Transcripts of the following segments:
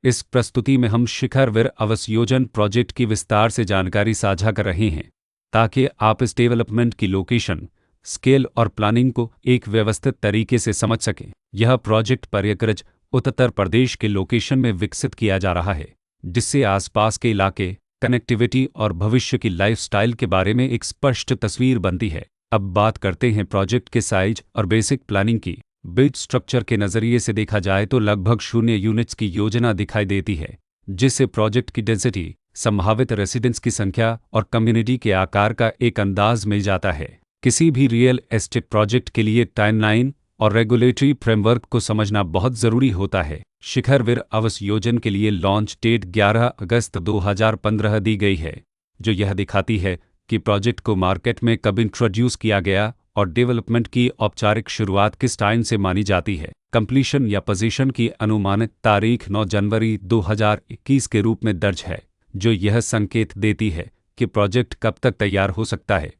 इस प्रस्तुति में हम शिखर वीर आवास योजना प्रोजेक्ट की विस्तार से जानकारी साझा कर रहे हैं ताकि आप इस डेवलपमेंट की लोकेशन, स्केल और प्लानिंग को एक व्यवस्थित तरीके से समझ सकें। यह प्रोजेक्ट प्रयागराज, उत्तर प्रदेश के लोकेशन में विकसित किया जा रहा है, जिससे आसपास के इलाके, कनेक्टिविटी और भविष्य की लाइफस्टाइल के बारे में एक स्पष्ट तस्वीर बनती है। अब बात करते हैं प्रोजेक्ट के साइज और बेसिक प्लानिंग की। बिल्ड स्ट्रक्चर के नज़रिए से देखा जाए तो लगभग 0 यूनिट्स की योजना दिखाई देती है, जिससे प्रोजेक्ट की डेंसिटी, संभावित रेसिडेंट्स की संख्या और कम्युनिटी के आकार का एक अंदाज मिल जाता है। किसी भी रियल एस्टेट प्रोजेक्ट के लिए टाइमलाइन और रेगुलेटरी फ्रेमवर्क को समझना बहुत ज़रूरी होता है। शिखर वीर आवास योजना के लिए लॉन्च डेट 11 अगस्त 2015 दी गई है, जो यह दिखाती है कि प्रोजेक्ट को मार्केट में कब इंट्रोड्यूस किया गया और डेवलपमेंट की औपचारिक शुरुआत किस टाइम से मानी जाती है। कंप्लीशन या पोजीशन की अनुमानित तारीख 9 जनवरी 2021 के रूप में दर्ज है, जो यह संकेत देती है कि प्रोजेक्ट कब तक तैयार हो सकता है।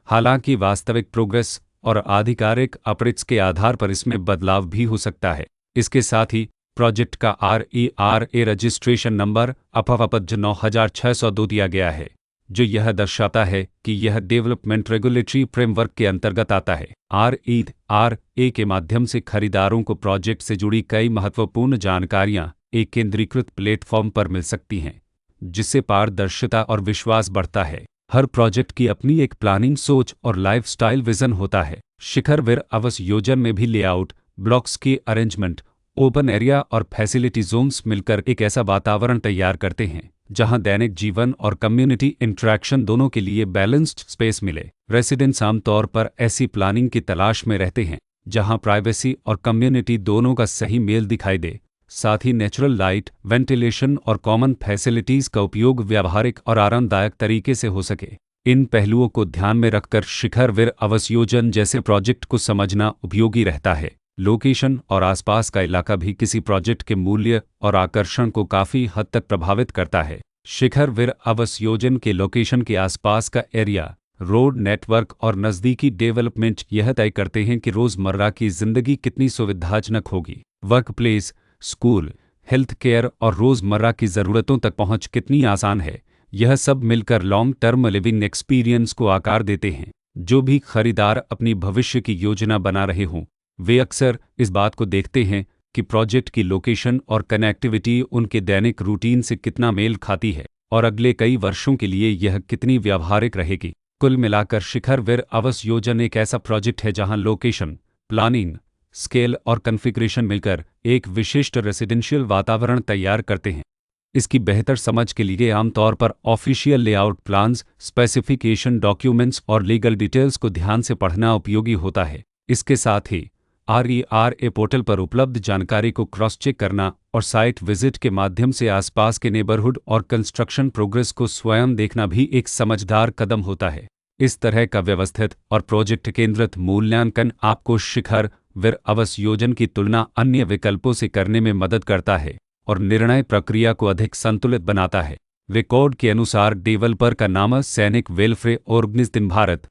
हालांकि वास्तविक प्रोग्रेस और आधिकारिक अपडेट्स के आधार पर इसमें बदलाव भी हो सकता है। इसके साथ ही प्रोजेक्ट का RERA रजिस्ट्रेशन नंबर अपवापज 9602 दिया गया है, जो यह दर्शाता है कि यह डेवलपमेंट रेगुलेटरी फ्रेमवर्क के अंतर्गत आता है। RERA के माध्यम से खरीदारों को प्रोजेक्ट से जुड़ी कई महत्वपूर्ण जानकारियां एक केंद्रीकृत प्लेटफॉर्म पर मिल सकती हैं, जिससे पारदर्शिता और विश्वास बढ़ता है। हर प्रोजेक्ट की अपनी एक प्लानिंग सोच और लाइफस्टाइल विजन होता है। शिखर वीर आवास योजना में भी लेआउट, ब्लॉक्स की अरेंजमेंट, ओपन एरिया और फैसिलिटी जोन्स मिलकर एक ऐसा वातावरण तैयार करते हैं जहां दैनिक जीवन और कम्युनिटी इंटरेक्शन दोनों के लिए बैलेंस्ड स्पेस मिले। रेसिडेंट्स आमतौर पर ऐसी प्लानिंग की तलाश में रहते हैं जहां प्राइवेसी और कम्युनिटी दोनों का सही मेल दिखाई दे। साथ ही नेचुरल लाइट, वेंटिलेशन और कॉमन फैसिलिटीज़ का उपयोग व्यावहारिक और आरामदायक तरीके से हो सके। इन पहलुओं को ध्यान में रखकर शिखर वीर आवास योजना जैसे प्रोजेक्ट को समझना उपयोगी रहता है। लोकेशन और आसपास का इलाका भी किसी प्रोजेक्ट के मूल्य और आकर्षण को काफ़ी हद तक प्रभावित करता है। शिखर वीर आवास योजना के लोकेशन के आसपास का एरिया, रोड नेटवर्क और नज़दीकी डेवलपमेंट यह तय करते हैं कि रोज़मर्रा की ज़िंदगी कितनी सुविधाजनक होगी। Work place, school, health care और रोज़मर्रा की ज़रूरतों तक पहुंच कितनी आसान है। यह सब मिलकर लॉन्ग टर्म लिविंग एक्सपीरियंस को आकार देते हैं। जो भी खरीदार अपनी भविष्य की योजना बना रहे हों, वे अक्सर इस बात को देखते हैं कि प्रोजेक्ट की लोकेशन और कनेक्टिविटी उनके दैनिक रूटीन से कितना मेल खाती है और अगले कई वर्षों के लिए यह कितनी व्यावहारिक रहेगी। कुल मिलाकर शिखर वीर आवास योजना एक ऐसा प्रोजेक्ट है जहां लोकेशन, प्लानिंग, स्केल और कॉन्फ़िगरेशन मिलकर एक विशिष्ट रेसिडेंशियल वातावरण तैयार करते हैं। इसकी बेहतर समझ के लिए आमतौर पर official layout plans, specification documents और लीगल डिटेल्स को ध्यान से पढ़ना उपयोगी होता है। इसके साथ ही RERA पोर्टल पर उपलब्ध जानकारी को क्रॉस चेक करना और साइट विजिट के माध्यम से आसपास के नेबरहुड और कंस्ट्रक्शन प्रोग्रेस को स्वयं देखना भी एक समझदार कदम होता है। इस तरह का व्यवस्थित और प्रोजेक्ट केंद्रित मूल्यांकन आपको शिखर वीर आवास योजना की तुलना अन्य विकल्पों से करने में मदद करता है और निर्णय प्रक्रिया को अधिक संतुलित बनाता है। रिकॉर्ड के अनुसार डेवलपर का नाम सैनिक वेलफेयर ऑर्गेनाइजेशन भारत